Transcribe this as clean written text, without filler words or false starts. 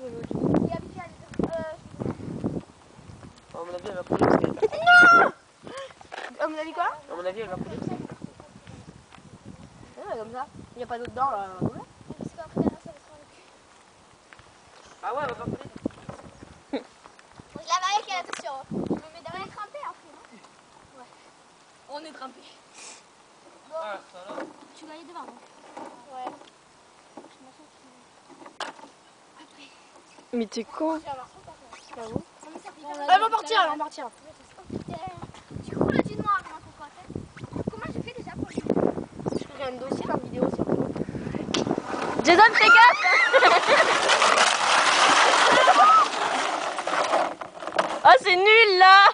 Et habituel. À mon avis, elle va couler parce qu'elle est pas... Non. À mon avis quoi? À mon avis, elle va couler parce qu'elle est pas... Ouais, comme ça. Il n'y a pas d'eau dedans là. Parce qu'après derrière ça va se faire le cul. Ah ouais, elle va pas couler. Bon, je lave avec elle, attention. Je me mets derrière. On est trempé après, non? Ouais. On est trempé. Bon. Ah, ça là. Tu vas aller devant, non? Ouais. Je m'en sors. Après. Mais t'es con. Elle va partir, elle va partir. Oh putain. Tu roules du noir, ma cocotte. Comment je fais déjà pour le... Je ferai un dossier en vidéo surtout. Jason, fais gaffe. Oh, c'est nul là.